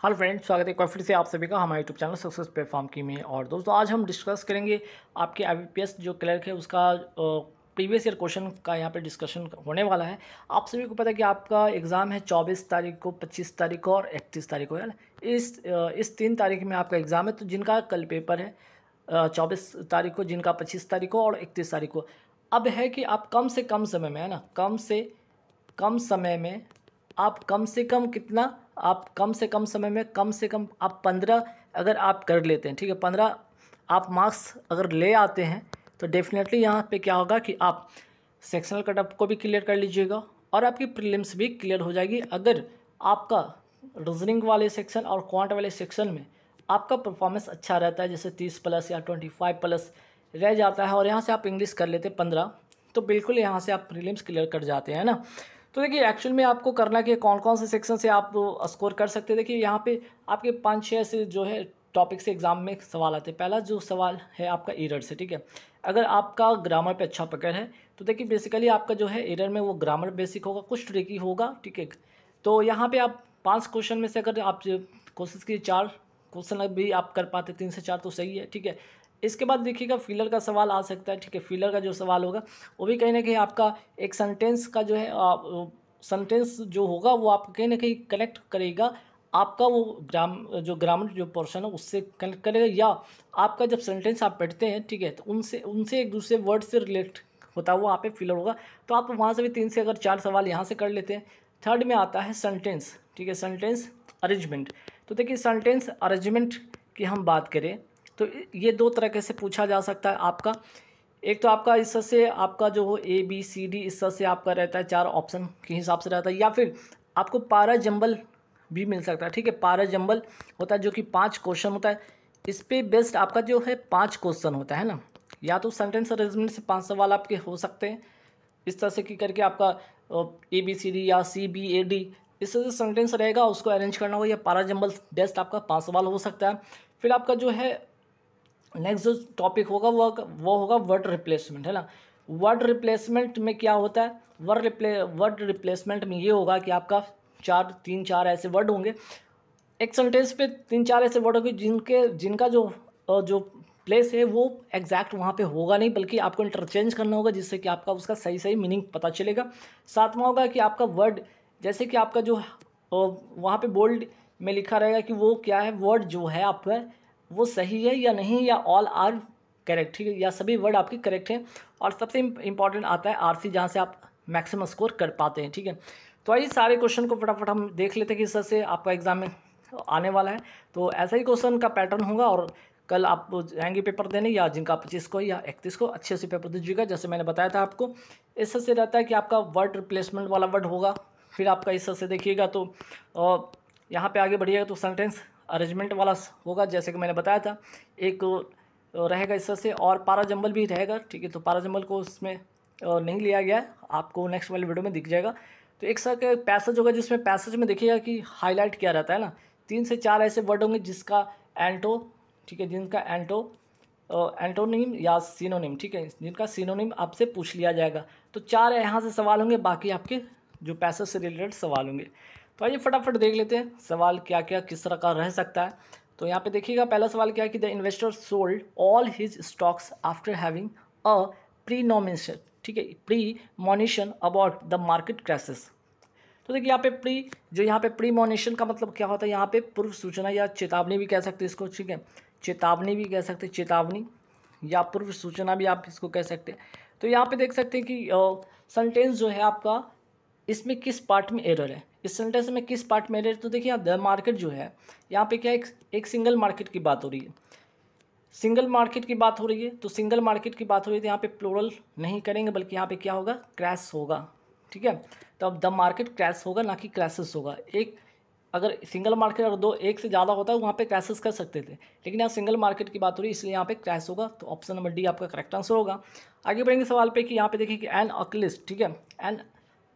Hello friends, स्वागत है एक बार फिर से आप सभी का हमारे यूट्यूब चैनल सक्सेस प्लेटफॉर्म की में। और दोस्तों आज हम डिस्कस करेंगे आपके आईबीपीएस जो क्लर्क है उसका प्रीवियस ईयर क्वेश्चन का यहाँ पे डिस्कशन होने वाला है। आप सभी को पता है कि आपका एग्ज़ाम है 24 तारीख को, 25 तारीख को और 31 तारीख को, है ना। इस 3 तारीख में आपका एग्ज़ाम है। तो जिनका कल पेपर है 24 तारीख को, जिनका 25 तारीख को और 31 तारीख को, अब है कि आप कम से कम समय में, है ना, कम से कम समय में आप कम से कम कितना, आप कम से कम समय में कम से कम आप 15 अगर आप कर लेते हैं, ठीक है, 15 आप मार्क्स अगर ले आते हैं तो डेफिनेटली यहाँ पे क्या होगा कि आप सेक्शनल कट ऑफ को भी क्लियर कर लीजिएगा और आपकी प्रीलिम्स भी क्लियर हो जाएगी। अगर आपका रीजनिंग वाले सेक्शन और क्वांट वाले सेक्शन में आपका परफॉर्मेंस अच्छा रहता है, जैसे 30 प्लस या 25 प्लस रह जाता है और यहाँ से आप इंग्लिश कर लेते 15, तो बिल्कुल यहाँ से आप प्रीलिम्स क्लियर कर जाते हैं ना। तो देखिए एक्चुअल में आपको करना कि कौन कौन से सेक्शन से आप स्कोर कर सकते हैं। देखिए यहाँ पे आपके 5-6 से जो है टॉपिक से एग्जाम में सवाल आते हैं। पहला जो सवाल है आपका एरर से, ठीक है। अगर आपका ग्रामर पे अच्छा पकड़ है तो देखिए बेसिकली आपका जो है एरर में वो ग्रामर बेसिक होगा, कुछ ट्रिकी होगा, ठीक है। तो यहाँ पे आप 5 क्वेश्चन में से अगर आप कोशिश की 4 क्वेश्चन भी आप कर पाते, 3 से 4 तो सही है, ठीक है। इसके बाद देखिएगा फिलर का सवाल आ सकता है, ठीक है। फिलर का जो सवाल होगा वो भी कहीं ना कहीं आपका एक सेंटेंस का जो है सेंटेंस जो होगा वो आप कहीं ना कहीं कनेक्ट करेगा, आपका वो जो ग्रामर जो पोर्शन है उससे कनेक्ट करेगा, या आपका जब सेंटेंस आप पढ़ते हैं, ठीक है, तो उनसे उनसे एक दूसरे वर्ड से रिलेट होता है, वो आप पे फिलर होगा। तो आप वहाँ से भी 3 से अगर 4 सवाल यहाँ से कर लेते हैं। थर्ड में आता है सेंटेंस, ठीक है, सेंटेंस अरेंजमेंट। तो देखिए सेंटेंस अरेंजमेंट की हम बात करें तो ये 2 तरीके से पूछा जा सकता है आपका। एक तो आपका इस से आपका जो हो ABCD इस से आपका रहता है 4 ऑप्शन के हिसाब से रहता है, या फिर आपको पारा जंबल भी मिल सकता है, ठीक है। पारा जंबल होता है जो कि 5 क्वेश्चन होता है। इस पे बेस्ड आपका जो है 5 क्वेश्चन होता है ना। या तो सेंटेंस अरेंजमेंट से 5 सवाल आपके हो सकते हैं इस तरह से कि करके आपका ABCD या CBAD इस तरह से सेंटेंस रहेगा, उसको अरेंज करना होगा, या पारा जंबल बेस्ट आपका 5 सवाल हो सकता है। फिर आपका जो है नेक्स्ट जो टॉपिक होगा वो होगा वर्ड रिप्लेसमेंट, है ना। वर्ड रिप्लेसमेंट में क्या होता है, वर्ड रिप्लेसमेंट में ये होगा कि आपका 3-4 ऐसे वर्ड होंगे एक सेंटेंस पे, 3-4 ऐसे वर्ड होंगे जिनका जो प्लेस है वो एग्जैक्ट वहाँ पे होगा नहीं, बल्कि आपको इंटरचेंज करना होगा, जिससे कि आपका उसका सही सही मीनिंग पता चलेगा। सातवां होगा कि आपका वर्ड, जैसे कि आपका जो वहाँ पे बोल्ड में लिखा रहेगा कि वो क्या है, वर्ड जो है आपका वो सही है या नहीं, या ऑल आर करेक्ट, ठीक है, या सभी वर्ड आपके करेक्ट हैं। और सबसे इंपॉर्टेंट आता है RC, जहाँ से आप मैक्सिमम स्कोर कर पाते हैं, ठीक है। तो आइए सारे क्वेश्चन को फटाफट हम देख लेते हैं कि इस तरह से आपका एग्जाम में आने वाला है। तो ऐसा ही क्वेश्चन का पैटर्न होगा और कल आप जाएंगे पेपर देने, या जिनका 25 को या 31 को अच्छे से पेपर दीजिएगा, जैसे मैंने बताया था आपको। इस तरह से रहता है कि आपका वर्ड रिप्लेसमेंट वाला वर्ड होगा। फिर आपका इस तरह से देखिएगा तो यहाँ पे आगे बढ़िएगा तो सेंटेंस अरेंजमेंट वाला होगा, जैसे कि मैंने बताया था। एक रहेगा इस तरह से, और पारा जंबल भी रहेगा, ठीक है। तो पारा जंबल को उसमें नहीं लिया गया है, आपको नेक्स्ट वाले वीडियो में दिख जाएगा। तो एक साथ पैसेज होगा, जिसमें पैसेज में देखिएगा कि हाईलाइट क्या रहता है ना। 3 से 4 ऐसे वर्ड होंगे जिसका एंटो, ठीक है, जिनका एंटोनिम या सिनोनिम, ठीक है, जिनका सिनोनिम आपसे पूछ लिया जाएगा। तो 4 यहाँ से सवाल होंगे, बाकी आपके जो पैसेज से रिलेटेड सवाल होंगे। तो आइए फटाफट देख लेते हैं सवाल क्या क्या किस तरह का रह सकता है। तो यहाँ पे देखिएगा पहला सवाल क्या है कि the investor sold all his stocks after having a prenomination, ठीक है, premonition about the market crashes. तो देखिए यहाँ पे यहाँ पे प्रीमोनिशन का मतलब क्या होता है, यहाँ पे पूर्व सूचना या चेतावनी भी कह सकते हैं इसको, ठीक है, चेतावनी भी कह सकते हैं, चेतावनी या पूर्व सूचना भी आप इसको कह सकते हैं। तो यहाँ पे देख सकते हैं कि सेंटेंस जो है आपका इसमें किस पार्ट में एरर है, इस सेंटेंस में किस पार्ट में एरर है। तो देखिए यहाँ द मार्केट जो है, यहाँ पे क्या एक सिंगल मार्केट की बात हो रही है, सिंगल मार्केट की बात हो रही है। तो सिंगल मार्केट की बात हो रही है तो यहाँ पे प्लूरल नहीं करेंगे, बल्कि यहाँ पे क्या होगा, क्रैश होगा, ठीक है। तो अब द मार्केट क्रैश होगा, ना कि क्रैशेस होगा। एक अगर सिंगल मार्केट अगर एक से ज़्यादा होता है वहाँ पे क्रैशेस कर सकते थे, लेकिन यहाँ सिंगल मार्केट की बात हो रही है इसलिए यहाँ पे क्रैश होगा। तो ऑप्शन नंबर डी आपका करेक्ट आंसर होगा। आगे बढ़ेंगे सवाल पे कि यहाँ पे देखिए कि एन अक्लिस्ट, ठीक है, एन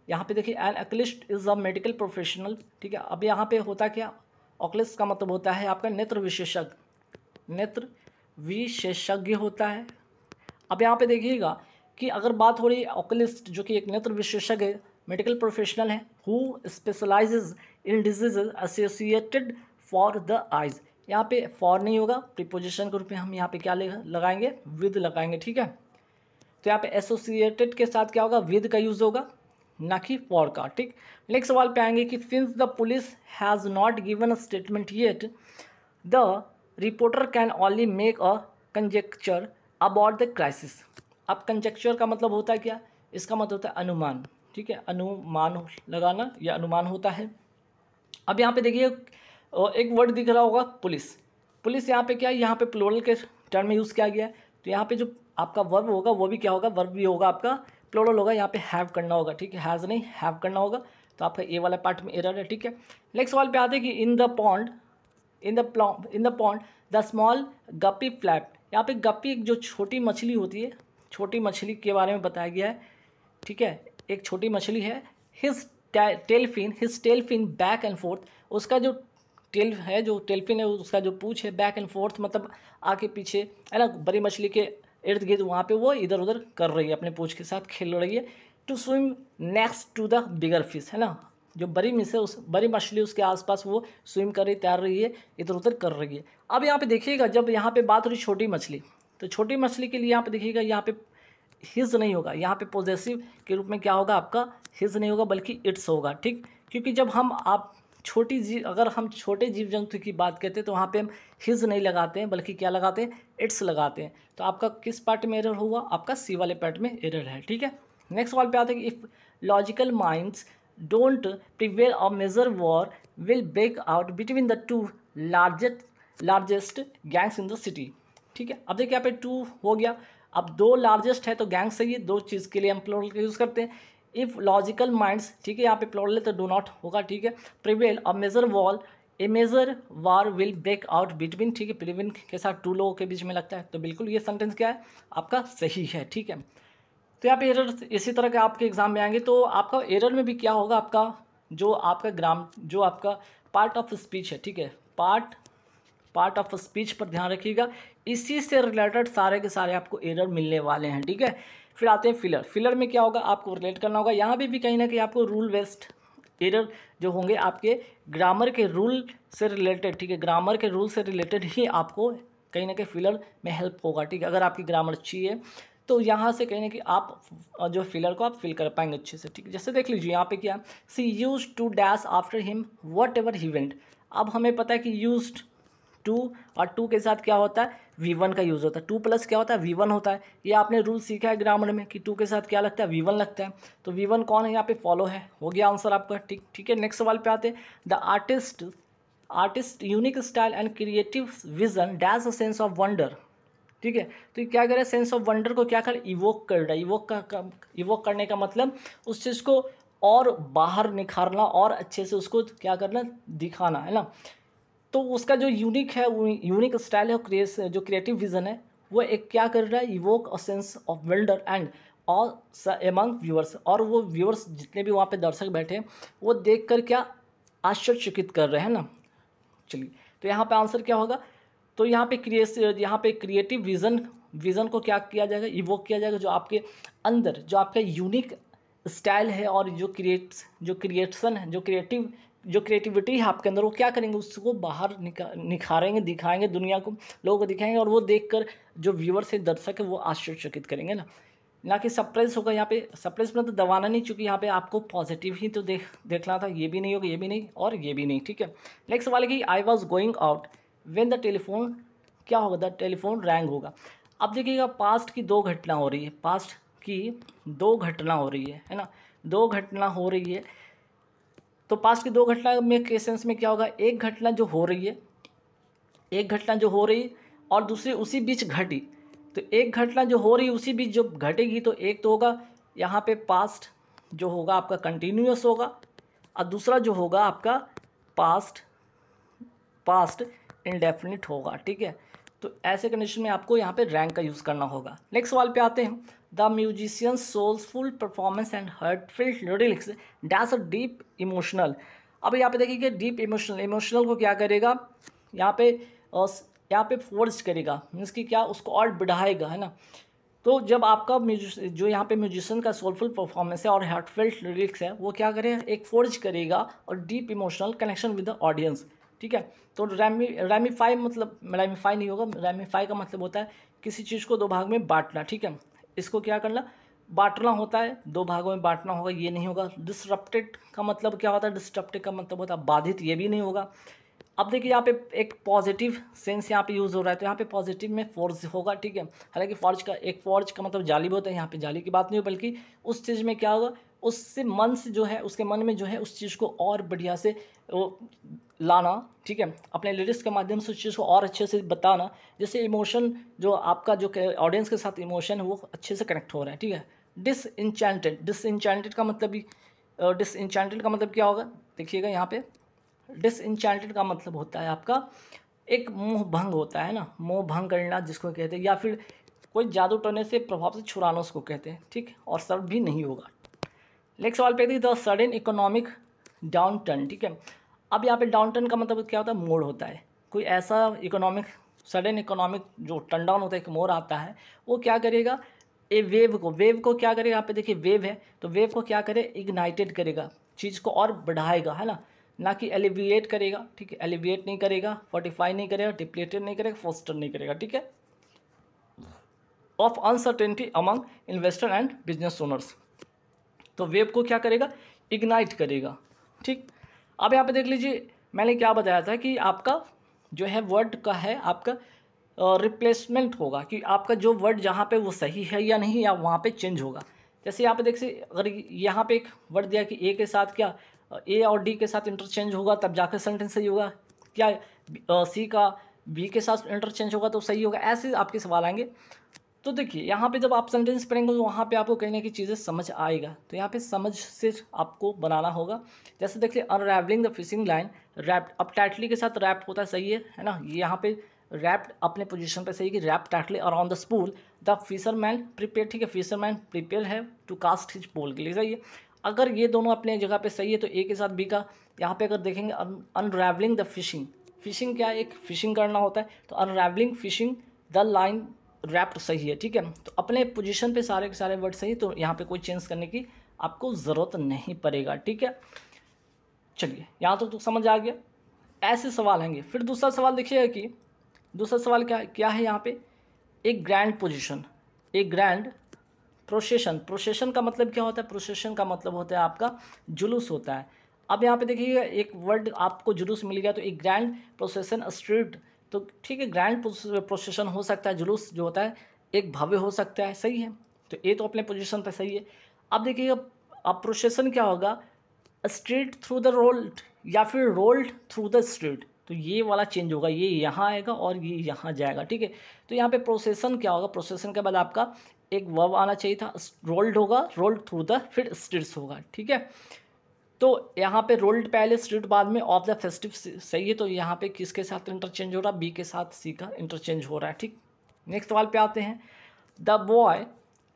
यहाँ पे देखिए an oculist is a medical professional, ठीक है। अब यहाँ पे होता क्या, ऑक्लिस्ट का मतलब होता है आपका नेत्र विशेषज्ञ, नेत्र विशेषज्ञ होता है। अब यहाँ पे देखिएगा कि अगर बात हो रही है ऑक्युलिस्ट जो कि एक नेत्र विशेषज्ञ है, मेडिकल प्रोफेशनल है, who specialises in diseases associated for the eyes. यहाँ पे फॉर नहीं होगा, प्रीपोजिशन के रूप में हम यहाँ पे क्या लगाएंगे, विद लगाएंगे, ठीक है। तो यहाँ पे एसोसिएटेड के साथ क्या होगा, विद का यूज़ होगा, ना कि फॉर का, ठीक। नेक्स्ट सवाल पे आएंगे कि since the police has not given a statement yet the reporter can only make a conjecture about the crisis. अब कंजेक्चर का मतलब होता है क्या, इसका मतलब होता है अनुमान, ठीक है, अनुमान लगाना या अनुमान होता है। अब यहाँ पे देखिए एक वर्ड दिख रहा होगा पुलिस। पुलिस यहाँ पे क्या है, यहाँ पे प्लूरल के टर्म में यूज़ किया गया है। तो यहाँ पे जो आपका वर्ब होगा वो भी क्या होगा, वर्ब भी होगा आपका प्लूरल होगा, यहाँ पे हैव करना होगा, ठीक है, हैज़ नहीं हैव करना होगा। तो आपका ए वाला पार्ट में एरर है, ठीक है। नेक्स्ट सवाल पे आते हैं कि in the pond the small guppy flap. यहाँ पे गप्पी एक जो छोटी मछली होती है, छोटी मछली के बारे में बताया गया है, ठीक है, एक छोटी मछली है। His tail fin back and forth, उसका जो टेल है, जो टेल फिन है, उसका जो पूंछ है, बैक एंड फोर्थ मतलब आगे पीछे है ना, बड़ी मछली के इर्द गिर्द वहाँ पे वो इधर उधर कर रही है, अपने पूंछ के साथ खेल रही है। To swim next to the bigger fish, है ना, जो बड़ी मिस है, उस बड़ी मछली उसके आसपास वो स्विम कर रही, तैर रही है, इधर उधर कर रही है। अब यहाँ पे देखिएगा, जब यहाँ पे बात हो रही छोटी मछली, तो छोटी मछली के लिए यहाँ पे देखिएगा, यहाँ पे हिज नहीं होगा, यहाँ पे पॉजेसिव के रूप में क्या होगा आपका, हिज नहीं होगा बल्कि इट्स होगा, ठीक। क्योंकि जब अगर हम छोटे जीव जंतु की बात करते हैं तो वहाँ पे हम हिज नहीं लगाते हैं बल्कि क्या लगाते हैं, इट्स लगाते हैं। तो आपका किस पार्ट में एरर हुआ, आपका सी वाले पार्ट में एरर है, ठीक है। नेक्स्ट सवाल पे आते हैं कि if logical minds don't prevail a major war will break out between the two largest gangs in the city, ठीक है। अब देखिए यहाँ पे टू हो गया, अब दो लार्जेस्ट है तो गैंग सही है, दो चीज़ के लिए हम प्लूरल का यूज़ करते हैं। इफ़ लॉजिकल माइंड्स, ठीक है, यहाँ पे प्लूरल है तो डू नॉट होगा, ठीक है। Prevail a major war will break out between, ठीक है, बिटवीन के साथ टू लोगों के बीच में लगता है, तो बिल्कुल ये सेंटेंस क्या है आपका, सही है, ठीक है। तो यहाँ पे एरर इसी तरह के आपके एग्जाम में आएंगे। तो आपका एरर में भी क्या होगा, आपका जो आपका पार्ट ऑफ स्पीच है, ठीक है, पार्ट ऑफ स्पीच पर ध्यान रखिएगा, इसी से रिलेटेड सारे के सारे आपको एरर मिलने वाले हैं, ठीक है। फिर आते हैं फिलर में क्या होगा, आपको रिलेट करना होगा, यहाँ भी कहीं ना कहीं आपको रूल बेस्ड एरर जो होंगे आपके ग्रामर के रूल से रिलेटेड, ठीक है, ग्रामर के रूल से रिलेटेड ही आपको कहीं ना कहीं फिलर में हेल्प होगा, ठीक है। अगर आपकी ग्रामर अच्छी है तो यहाँ से कहीं ना कहीं आप जो फिलर को आप फिल कर पाएंगे अच्छे से, ठीक है। जैसे देख लीजिए यहाँ पे क्या, she use to dash after him whatever he went. अब हमें पता है कि यूज्ड टू और टू के साथ क्या होता है, V1 का यूज़ होता है, टू प्लस क्या होता है, V1 होता है। ये आपने रूल सीखा है ग्रामर में कि टू के साथ क्या लगता है, V1 लगता है। तो V1 कौन है, यहाँ पे फॉलो है, हो गया आंसर आपका, ठीक है। नेक्स्ट सवाल पे आते हैं, the artist unique style and creative vision dash a sense of wonder, ठीक है। तो ये क्या करे, सेंस ऑफ वंडर को क्या कर, इवोक कर रहा है। इवोक करने का मतलब उस चीज़ को और बाहर निखारना और अच्छे से उसको क्या करना, दिखाना, है ना। तो उसका जो यूनिक स्टाइल है, जो क्रिएटिव विजन है, वो एक क्या कर रहा है, evoke a sense of wonder and all among viewers, और वो व्यूअर्स जितने भी वहाँ पे दर्शक बैठे हैं वो देख कर क्या आश्चर्यचकित कर रहे हैं ना। चलिए, तो यहाँ पे आंसर क्या होगा, तो यहाँ पे क्रिएटिव विजन को क्या किया जाएगा, इवोक किया जाएगा, जो आपके अंदर जो आपका यूनिक स्टाइल है और जो क्रिएशन है, जो क्रिएटिविटी है आपके अंदर, वो क्या करेंगे, उसको बाहर निखारेंगे, दिखाएंगे दुनिया को, लोगों को दिखाएंगे, और वो देखकर जो व्यूअर्स है, दर्शक है, वो आश्चर्यचकित करेंगे ना कि सरप्राइज होगा। यहाँ पे सरप्राइज मतलब दबाना नहीं, चूँकि यहाँ पे आपको पॉजिटिव ही तो देखना था, ये भी नहीं होगा, ये भी नहीं और ये भी नहीं, ठीक है। नेक्स्ट वाले की I was going out when the telephone, क्या होगा, द टेलीफोन रैंग होगा। अब देखिएगा, पास्ट की दो घटना हो रही है, है ना, दो घटना हो रही है। तो पास्ट की दो घटना में के सेंस में क्या होगा, एक घटना जो हो रही है और दूसरी उसी बीच घटी। तो एक घटना जो हो रही है उसी बीच जो घटेगी, तो एक तो होगा यहाँ पे पास्ट जो होगा आपका कंटिन्यूअस होगा, और दूसरा जो होगा आपका पास्ट इंडेफिनिट होगा, ठीक है। तो ऐसे कंडीशन में आपको यहाँ पे रैंक का यूज़ करना होगा। नेक्स्ट सवाल पे आते हैं, the musicians soulful performance and heartfelt lyrics dash a deep emotional. अब यहाँ पे देखिए डीप इमोशनल को क्या करेगा, यहाँ पे फोर्स करेगा, मीन्स कि क्या, उसको और बढ़ाएगा, है ना। तो जब आपका जो यहाँ पे म्यूजिशियन का सोलफुल परफॉर्मेंस है और हार्टफेल्ट लिरिक्स है, वो क्या करेगा, एक फोर्ज करेगा और deep emotional connection with the audience, ठीक है। तो रैमिफाई मतलब रैमिफाई नहीं होगा, रैमिफाई का मतलब होता है किसी चीज़ को दो भाग में बांटना, ठीक है। इसको क्या करना, बांटना होता है, दो भागों में बांटना होगा, ये नहीं होगा। डिसरप्टेड का मतलब क्या होता है, डिसरप्टेड का मतलब होता है बाधित, ये भी नहीं होगा। अब देखिए यहाँ पे एक पॉजिटिव सेंस यहाँ पे यूज़ हो रहा है, तो यहाँ पे पॉजिटिव में फोर्ज होगा, ठीक है। हालांकि फॉर्ज का मतलब जाली भी होता है, यहाँ पे जाली की बात नहीं हो, बल्कि उस चीज़ में क्या होगा, उससे मन से जो है, उसके मन में जो है उस चीज़ को और बढ़िया से वो लाना, ठीक है, अपने लिरिक्स के माध्यम से उस चीज़ को और अच्छे से बताना, जैसे इमोशन जो आपका जो ऑडियंस के साथ इमोशन है वो अच्छे से कनेक्ट हो रहा है, ठीक है। डिसइंचेंटेड का मतलब भी, डिसइंचेंटेड का मतलब क्या होगा, देखिएगा यहाँ पे डिसइंचेंटेड का मतलब होता है आपका एक मोह भंग होता है ना, मोह भंग करना जिसको कहते हैं, या फिर कोई जादू टोने से प्रभाव से छुड़ाना उसको कहते हैं, ठीक। और सर्व भी नहीं होगा। नेक्स्ट सवाल पे देखिए, the sudden economic down turn, ठीक है। अब यहाँ पे डाउन टर्न का मतलब क्या होता है, मोड़ होता है। कोई ऐसा इकोनॉमिक सडन इकोनॉमिक जो टर्न डाउन होता है, एक मोड़ आता है, वो क्या करेगा, वेव को क्या करेगा, यहाँ पे देखिए वेव है, तो वेव को क्या करे, इग्नाइटेड करेगा, चीज़ को और बढ़ाएगा, है ना कि एलिविएट करेगा, ठीक है। एलिविएट नहीं करेगा, फोर्टिफाई नहीं करेगा, डिप्लेटेड नहीं करेगा, फोस्टर नहीं करेगा, ठीक है। Of uncertainty among investor and business owners, तो वेव को क्या करेगा, इग्नाइट करेगा, ठीक। अब यहाँ पे देख लीजिए, मैंने क्या बताया था कि आपका जो है वर्ड का है आपका रिप्लेसमेंट होगा, कि आपका जो वर्ड जहाँ पे वो सही है या नहीं, या वहाँ पे चेंज होगा। जैसे यहाँ पे देखिए, अगर यहाँ पे एक वर्ड दिया कि ए के साथ क्या, ए और डी के साथ इंटरचेंज होगा तब जाकर सेंटेंस सही होगा, क्या सी का बी के साथ इंटरचेंज होगा तो सही होगा, ऐसे आपके सवाल आएंगे। तो देखिए यहाँ पे जब आप सेंटेंस पढ़ेंगे तो वहाँ पे आपको कहीं ना कहीं चीज़ें समझ आएगा, तो यहाँ पे समझ से आपको बनाना होगा। जैसे देखिए, अनरैवलिंग द फिशिंग लाइन रैप्ड, अब टाइटली के साथ रैप्ड होता है, सही है ना, ये यहाँ पे रैप्ड अपने पोजीशन पे सही है कि wrapped tightly around the spool the fisherman prepare, ठीक है, फिशरमैन प्रिपेयर है टू कास्ट हिज पोल, के लिए सही है। अगर ये दोनों अपने जगह पे सही है तो ए के साथ बी का यहाँ पे अगर देखेंगे, अनरैवलिंग द फिशिंग क्या है, एक फिशिंग करना होता है, तो अनरैवलिंग फिशिंग द लाइन रैप्ड सही है, ठीक है। तो अपने पोजीशन पे सारे के सारे वर्ड सही, तो यहाँ पे कोई चेंज करने की आपको ज़रूरत नहीं पड़ेगा, ठीक है। चलिए यहाँ तो समझ आ गया, ऐसे सवाल आएंगे। फिर दूसरा सवाल देखिएगा कि दूसरा सवाल क्या है यहाँ पे, एक ग्रैंड पोजीशन, एक ग्रैंड प्रोसेशन का मतलब क्या होता है, प्रोसेशन का मतलब होता है आपका जुलूस होता है। अब यहाँ पे देखिएगा, एक वर्ड आपको जुलूस मिल गया, तो एक ग्रैंड प्रोसेशन स्ट्रीट, तो ठीक है, ग्रैंड प्रोसेशन हो सकता है, जुलूस जो होता है एक भव्य हो सकता है, सही है। तो ये तो अपने पोजीशन पे सही है। अब देखिएगा, अब प्रोसेशन क्या होगा, स्ट्रीट थ्रू द रोल्ड या फिर रोल्ड थ्रू द स्ट्रीट, तो ये वाला चेंज होगा, ये यहाँ आएगा और ये यहाँ जाएगा, ठीक है। तो यहाँ पे प्रोसेशन क्या होगा, प्रोसेशन के बाद आपका एक वर्ब आना चाहिए था, रोल्ड होगा, रोल्ड थ्रू द, फिर स्ट्रीट्स होगा, ठीक है। तो यहाँ पे रोल्ड पहले, स्ट्रीट बाद में, ऑफ द फेस्टिव सही है, तो यहाँ पे किसके साथ इंटरचेंज हो रहा है, बी के साथ सी का इंटरचेंज हो रहा है, ठीक। नेक्स्ट सवाल पे आते हैं, the boy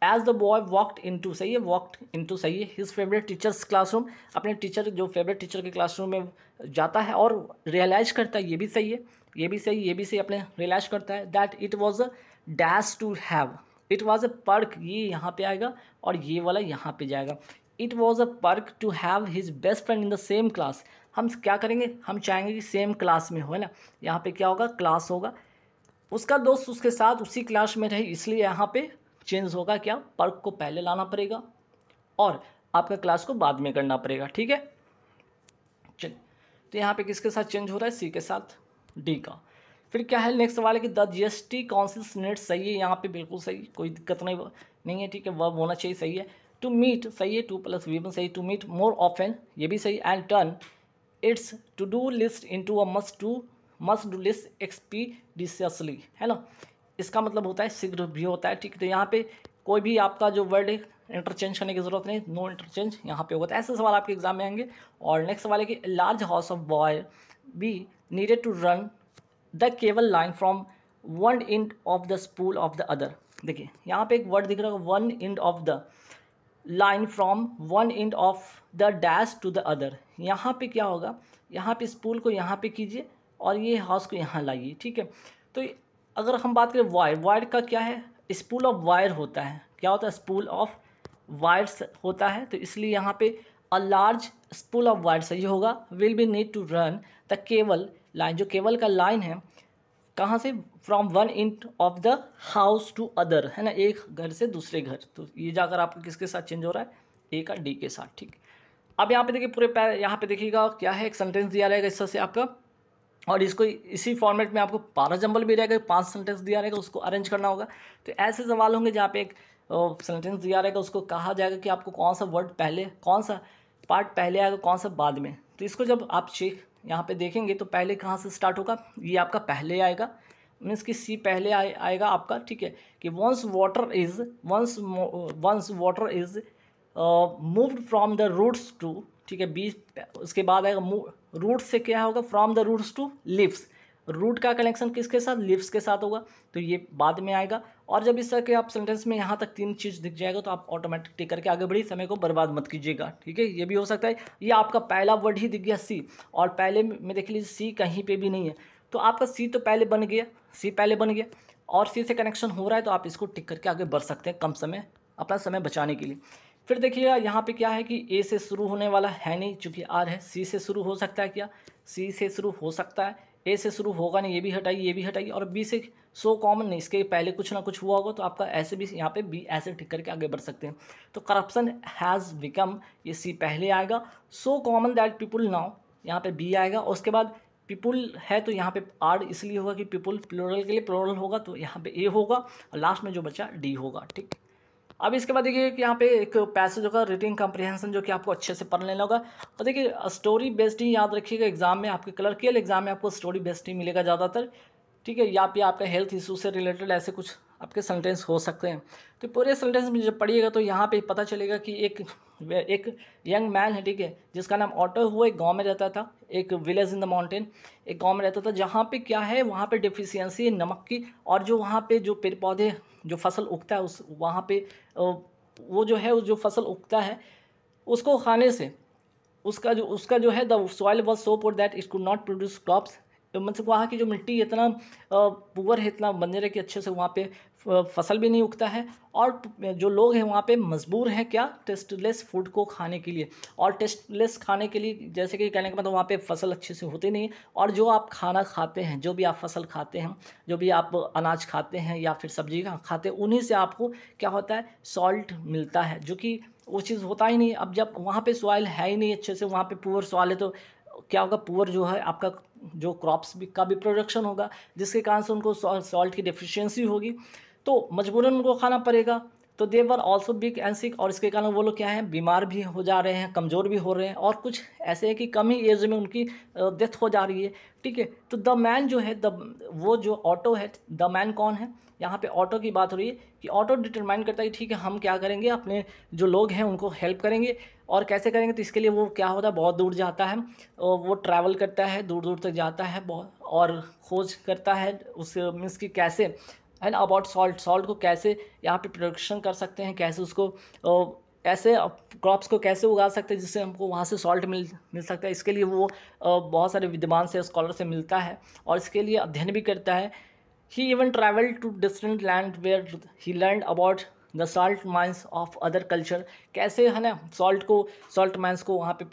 as the boy walked into, सही है, वॉकड इनटू सही है, हिज फेवरेट टीचर्स क्लासरूम, अपने टीचर जो फेवरेट टीचर के क्लासरूम में जाता है और रियलाइज करता है, ये भी सही है, ये भी सही, अपने रियलाइज करता है that it was a dash to have, it was a perk, ये यहाँ पे आएगा और ये वाला यहाँ पे जाएगा। It was a perk to have his best friend in the same class, हम क्या करेंगे, हम चाहेंगे कि सेम क्लास में हो, है ना, यहाँ पे क्या होगा, क्लास होगा, उसका दोस्त उसके साथ उसी क्लास में रहे, इसलिए यहाँ पे चेंज होगा क्या, पर्क को पहले लाना पड़ेगा और आपका क्लास को बाद में करना पड़ेगा, ठीक है। चलिए, तो यहाँ पे किसके साथ चेंज हो रहा है, सी के साथ, डी का। फिर क्या है, नेक्स्ट सवाल है कि द जीएसटी काउंसिल सही है, यहाँ पे बिल्कुल सही, कोई दिक्कत नहीं है, ठीक है। वर्ब होना चाहिए, सही है। टू मीट सही है, 2+V1 सही, टू मीट मोर ऑफन ये भी सही, and turn its to do list into a must do list expeditiously, है ना, इसका मतलब होता है शीघ्र भी होता है, ठीक है। तो यहाँ पे कोई भी आपका जो वर्ड है इंटरचेंज करने की जरूरत नहीं, नो इंटरचेंज यहाँ पे होगा, तो ऐसे सवाल आपके एग्जाम में आएंगे। और नेक्स्ट सवाल है कि large house of boy be needed to run the cable line from one end of the spool of the other, देखिए यहाँ पे एक वर्ड दिख रहा है, one end of the line from one end of the dash to the other, यहाँ पे क्या होगा, यहाँ पे स्पूल को यहाँ पे कीजिए और ये हाउस को यहाँ लाइए, ठीक है। तो अगर हम बात करें वायर का क्या है, स्पूल ऑफ वायर होता है, क्या होता है, स्पूल ऑफ वायर्स होता है, तो इसलिए यहाँ पे a large spool of wire, सही होगा, will be need to run the cable line, जो केबल का लाइन है कहाँ से, from one end of the house to other, है ना, एक घर से दूसरे घर। तो ये जाकर आपको किसके साथ चेंज हो रहा है, ए का डी के साथ, ठीक। अब यहाँ पे देखिए पूरे यहाँ पे देखिएगा क्या है, एक सेंटेंस दिया रहेगा इस तरह से आपका, और इसको इसी फॉर्मेट में आपको पैराजंबल भी रहेगा, 5 सेंटेंस दिया रहेगा, उसको अरेंज करना होगा। तो ऐसे सवाल होंगे जहाँ पे एक सेंटेंस दिया रहेगा, उसको कहा जाएगा कि आपको कौन सा वर्ड पहले, कौन सा पार्ट पहले आएगा, कौन सा बाद में। तो इसको जब आप चेक यहाँ पे देखेंगे तो पहले कहाँ से स्टार्ट होगा, ये आपका पहले आएगा, मीन्स कि सी पहले आएगा आपका, ठीक है, कि once water is moved from the roots to, ठीक है, बी उसके बाद आएगा रूट से क्या होगा, from the roots to leaves, root का कनेक्शन किसके साथ, लिव्स के साथ होगा, तो ये बाद में आएगा। और जब इस तरह के आप सेंटेंस में यहाँ तक 3 चीज़ दिख जाएगा तो आप ऑटोमेटिक टिक करके आगे बढ़ी, समय को बर्बाद मत कीजिएगा, ठीक है। ये भी हो सकता है ये आपका पहला वर्ड ही दिख गया सी, और पहले में देख लीजिए सी कहीं पे भी नहीं है, तो आपका सी तो पहले बन गया, सी पहले बन गया और सी से कनेक्शन हो रहा है, तो आप इसको टिक करके आगे बढ़ सकते हैं कम समय, अपना समय बचाने के लिए। फिर देखिएगा यहाँ पे क्या है कि ए से शुरू होने वाला है नहीं, चूँकि आर है, सी से शुरू हो सकता है क्या, सी से शुरू हो सकता है, ए से शुरू होगा नहीं, ये भी हटाइए, ये भी हटाइए, और बी से सो कॉमन नहीं, इसके पहले कुछ ना कुछ हुआ होगा, तो आपका ऐसे भी यहाँ पे बी ऐसे टिक करके आगे बढ़ सकते हैं। तो करप्शन हैज़ बिकम, ये सी पहले आएगा, so common that people now, यहाँ पे बी आएगा, और उसके बाद पीपुल है तो यहाँ पे आर इसलिए होगा कि पीपुल प्लूरल के लिए प्लूरल होगा, तो यहाँ पे ए होगा, और लास्ट में जो बचा डी होगा, ठीक। अब इसके बाद देखिए कि यहाँ पे एक पैसेज होगा रीडिंग कॉम्प्रिहेंशन, जो कि आपको अच्छे से पढ़ लेना होगा। और देखिए स्टोरी बेस्ड ही याद रखिएगा, एग्जाम में आपके क्लर्कियल एग्जाम में आपको स्टोरी बेस्ड ही मिलेगा ज़्यादातर, ठीक है, या फिर आपका हेल्थ इशू से रिलेटेड ऐसे कुछ आपके सेंटेंस हो सकते हैं। तो पूरे सेंटेंस में जब पढ़िएगा तो यहाँ पे पता चलेगा कि एक यंग मैन है, ठीक है, जिसका नाम ऑटो, वो एक गांव में रहता था, एक विलेज इन द माउंटेन, एक गांव में रहता था, जहाँ पे क्या है, वहाँ पे डिफिशियंसी है नमक की, और जो वहाँ पे जो पेड़ पौधे जो फसल उगता है उस वहाँ पे वो जो है जो फसल उगता है उसको खाने से उसका जो है the soil was so poor that it could not produce crops, मतलब वहाँ की जो मिट्टी इतना पुअर है, इतना बंजर है कि अच्छे से वहाँ पे फसल भी नहीं उगता है, और जो लोग हैं वहाँ पे मजबूर हैं क्या, टेस्टलेस फूड को खाने के लिए। और टेस्टलेस खाने के लिए जैसे कि कहने का मतलब वहाँ पे फसल अच्छे से होती नहीं है, और जो आप खाना खाते हैं, जो भी आप फसल खाते हैं, जो भी आप अनाज खाते हैं या फिर सब्जी खाते हैं, उन्हीं से आपको क्या होता है, सॉल्ट मिलता है, जो कि वो चीज़ होता ही नहीं। अब जब वहाँ पे सॉइल है ही नहीं अच्छे से, वहाँ पे पुअर सॉइल है, तो क्या होगा, पुअर जो है आपका जो क्रॉप्स भी का भी प्रोडक्शन होगा, जिसके कारण से उनको सॉल्ट की डेफिशिएंसी होगी, तो मजबूरन उनको खाना पड़ेगा। तो दे वर ऑल्सो बिग एंड सिक, और इसके कारण वो लोग क्या हैं, बीमार भी हो जा रहे हैं, कमज़ोर भी हो रहे हैं, और कुछ ऐसे है कि कम ही एज में उनकी डेथ हो जा रही है, ठीक है। तो द मैन जो है वो जो ऑटो है, द मैन कौन है, यहाँ पे ऑटो की बात हो रही है कि ऑटो डिटरमाइन करता है ठीक है हम क्या करेंगे, अपने जो लोग हैं उनको हेल्प करेंगे, और कैसे करेंगे, तो इसके लिए वो क्या होता है, बहुत दूर जाता है, वो ट्रैवल करता है, दूर दूर तक जाता है बहुत, और खोज करता है उस मीन्स की कैसे है ना, अबाउट सॉल्ट को कैसे यहाँ पे प्रोडक्शन कर सकते हैं, कैसे उसको ऐसे क्रॉप्स को कैसे उगा सकते हैं जिससे हमको वहाँ से सॉल्ट मिल सकता है। इसके लिए वो बहुत सारे विद्वान से स्कॉलर से मिलता है, और इसके लिए अध्ययन भी करता है। He even travelled to different land where he learn about the salt mines of other culture, कैसे है ना सॉल्ट माइंस को वहाँ पे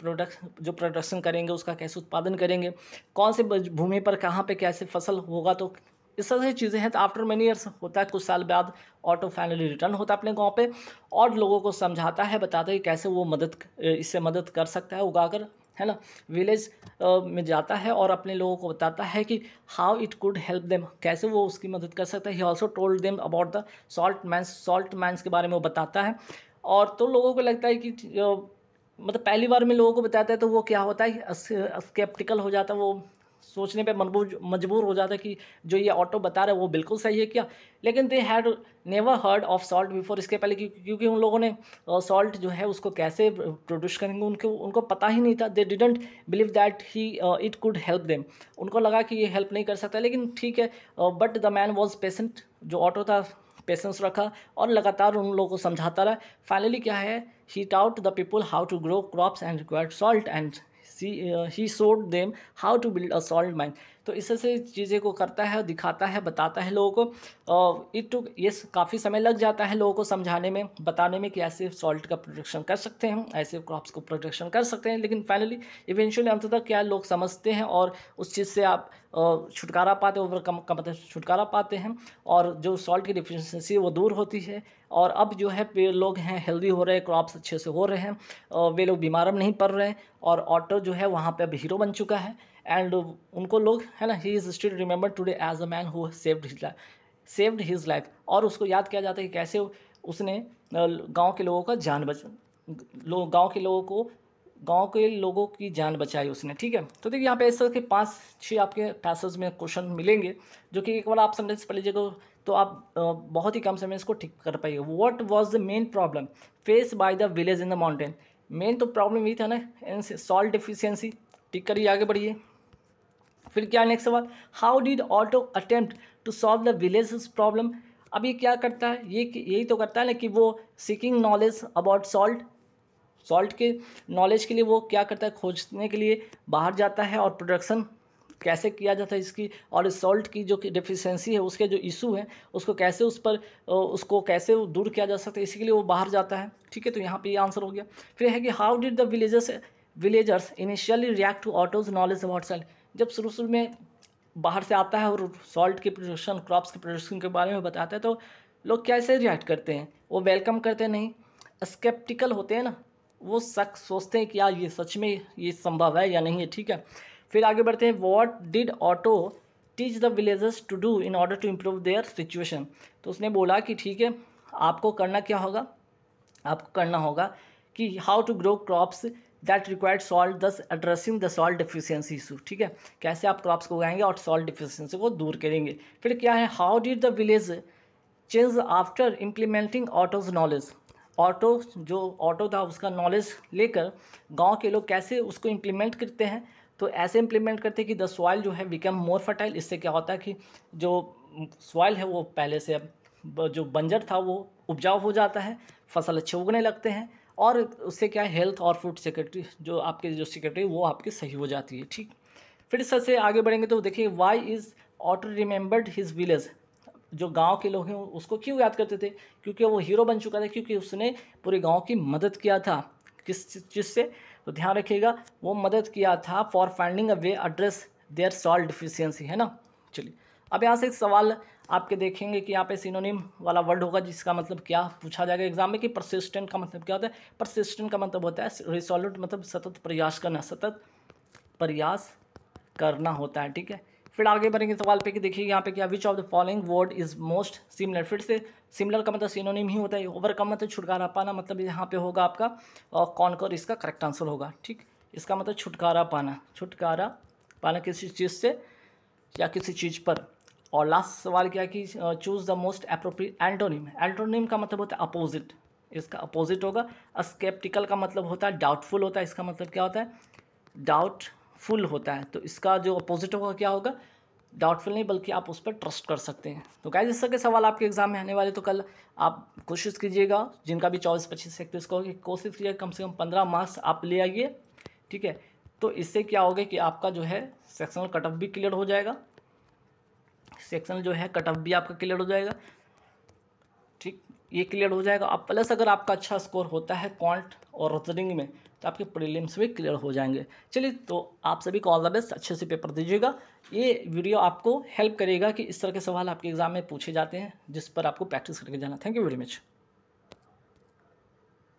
जो प्रोडक्शन करेंगे उसका कैसे उत्पादन करेंगे, कौन से भूमि पर कहाँ पे कैसे फसल होगा, तो इस तरह से चीज़ें हैं। तो आफ्टर मैनी ईयर्स होता है, कुछ साल बाद ऑटो फाइनली रिटर्न होता है अपने गांव पे, और लोगों को समझाता है, बताता है कि कैसे वो इससे मदद कर सकता है उगाकर, है ना, विलेज में जाता है और अपने लोगों को बताता है कि how it could help them, कैसे वो उसकी मदद कर सकता है। He also told them about the salt mines के बारे में वो बताता है, और तो लोगों को लगता है कि मतलब पहली बार में लोगों को बताता है तो वो क्या होता है, स्केप्टिकल हो जाता है, वो सोचने पे मजबूर हो जाता है कि जो ये ऑटो बता रहा है वो बिल्कुल सही है क्या। लेकिन they had never heard of salt before, इसके पहले क्योंकि उन लोगों ने सॉल्ट जो है उसको कैसे प्रोड्यूस करेंगे उनको पता ही नहीं था। They didn't believe that he it could help them, उनको लगा कि ये हेल्प नहीं कर सकता, लेकिन ठीक है। But the man was patient, जो ऑटो था पेशेंस रखा और लगातार उन लोगों को समझाता रहा। फाइनली क्या है, he taught the people how to grow crops and required salt and he showed them how to build a salt mine. तो इस से चीज़ें को करता है, दिखाता है, बताता है लोगों को। इट टुक ये काफ़ी समय लग जाता है लोगों को समझाने में, बताने में कि ऐसे सॉल्ट का प्रोटेक्शन कर सकते हैं, ऐसे क्रॉप्स को प्रोटेक्शन कर सकते हैं, लेकिन फाइनली इवेंचुअली अंततः क्या लोग समझते हैं और उस चीज़ से आप छुटकारा पाते, ओवरकम का मतलब छुटकारा पाते हैं, और जो सॉल्ट की डिफिशिएंसी वो दूर होती है, और अब जो है लोग हैं हेल्दी हो रहे हैं, क्रॉप्स अच्छे से हो रहे हैं, वे लोग बीमार नहीं पड़ रहे हैं, और ऑटो जो है वहाँ पे अब हीरो बन चुका है। एंड उनको लोग है ना, he is still remember today as a man who saved his life, और उसको याद किया जाता है कि कैसे उसने गांव के लोगों का जान गांव के लोगों की जान बचाई उसने। ठीक है, तो देखिए यहाँ पे इस तरह के 5-6 आपके पैसेज में क्वेश्चन मिलेंगे, जो कि एक बार आप सेंटेंस पढ़ लीजिएगा तो आप बहुत ही कम समय में इसको ठीक कर पाइए। What was the main problem face by the village in the mountain. Main तो प्रॉब्लम ये था ना, सॉल्ट डिफिशियंसी। ठीक करिए, आगे बढ़िए। फिर क्या नेक्स्ट सवाल, how did Otto attempt to solve the village problem. अब ये क्या करता है, ये यही तो करता है ना कि वो सीकिंग नॉलेज अबाउट सॉल्ट के नॉलेज के लिए वो क्या करता है, खोजने के लिए बाहर जाता है, और प्रोडक्शन कैसे किया जाता है इसकी, और इस सॉल्ट की जो डिफिशियंसी है, उसके जो इशू है, उसको कैसे उसको कैसे दूर किया जा सकता है, इसी के लिए वो बाहर जाता है। ठीक है, तो यहाँ पे ये आंसर हो गया। फिर है कि how did the villagers initially react to Otto's knowledge about salt. जब शुरू में बाहर से आता है और सॉल्ट की प्रोडक्शन, क्रॉप्स के प्रोडक्शन के बारे में बताता है, तो लोग कैसे रिएक्ट करते हैं, वो वेलकम करते हैं, नहीं स्केप्टिकल होते हैं ना, वो शक सोचते हैं कि यार ये सच में ये संभव है या नहीं है। ठीक है, फिर आगे बढ़ते हैं। What did Otto teach the villagers to do in order to improve their situation. तो उसने बोला कि ठीक है, आपको करना क्या होगा, आपको करना होगा कि how to grow crops that required salt, thus addressing the salt deficiency issue. ठीक है, कैसे आप क्रॉप्स को उगाएंगे और सॉल्ट डिफिशियंसी को दूर करेंगे। फिर क्या है, how did the village change after implementing autos knowledge. Auto था उसका नॉलेज लेकर गांव के लोग कैसे उसको इम्प्लीमेंट करते हैं, तो ऐसे इम्प्लीमेंट करते हैं कि द सॉइल जो है बिकम मोर फर्टाइल। इससे क्या होता है कि जो सॉइल है वो पहले से अब जो बंजर था वो उपजाऊ हो जाता है, फसल अच्छे उगने लगते हैं, और उससे क्या है, हेल्थ और फूड सिक्योरिटी जो आपकी जो सिक्योरिटी वो आपकी सही हो जाती है। ठीक, फिर इस से आगे बढ़ेंगे तो देखिए, why is Otto remembered his village. जो गांव के लोग हैं उसको क्यों याद करते थे, क्योंकि वो हीरो बन चुका था, क्योंकि उसने पूरे गांव की मदद किया था। किस चीज़ से, तो ध्यान रखिएगा, वो मदद किया था for finding a way address their salt deficiency, है ना। चलिए, अब यहाँ से एक सवाल आपके देखेंगे कि यहाँ पे सिनोनिम वाला वर्ड होगा, जिसका मतलब क्या पूछा जाएगा एग्जाम में कि परसिस्टेंट का मतलब क्या होता है। परसिस्टेंट का मतलब होता है रिसोल्यूट, मतलब सतत प्रयास करना, सतत प्रयास करना होता है। ठीक है, फिर आगे बढ़ेंगे सवाल पे कि देखिए यहाँ पे क्या, which of the following word is most similar. फिर से सिमिलर का मतलब सिनोनिम ही होता है। ओवरकम मतलब छुटकारा पाना, मतलब यहाँ पे होगा आपका कॉन्कर, इसका करेक्ट आंसर होगा। ठीक, इसका मतलब छुटकारा पाना किसी चीज़ से या किसी चीज़ पर। और लास्ट सवाल क्या है कि choose the most appropriate antonym. Antonym का मतलब होता है अपोजिट, इसका अपोजिट होगा। स्केप्टिकल का मतलब होता है डाउटफुल होता है, इसका मतलब क्या होता है, डाउटफुल होता है। तो इसका जो अपोजिट होगा क्या होगा, डाउटफुल नहीं, बल्कि आप उस पर ट्रस्ट कर सकते हैं। तो गाइस इस तरह के सवाल आपके एग्जाम में आने वाले, तो कल आप कोशिश कीजिएगा, जिनका भी 24, 25, 31 को होगी, कोशिश कीजिएगा कम से कम 15 मार्क्स आप ले आइए। ठीक है, तो इससे क्या होगा कि आपका जो है सेक्शनल कट ऑफ भी क्लियर हो जाएगा, सेक्शनल जो है कट ऑफ भी आपका क्लियर हो जाएगा। ठीक, ये क्लियर हो जाएगा। अब प्लस अगर आपका अच्छा स्कोर होता है क्वांट और रीजनिंग में, तो आपके प्रीलिम्स भी क्लियर हो जाएंगे। चलिए, तो आप सभी को ऑल द बेस्ट, अच्छे से पेपर दीजिएगा। ये वीडियो आपको हेल्प करेगा कि इस तरह के सवाल आपके एग्जाम में पूछे जाते हैं, जिस पर आपको प्रैक्टिस करके जाना। Thank you very much.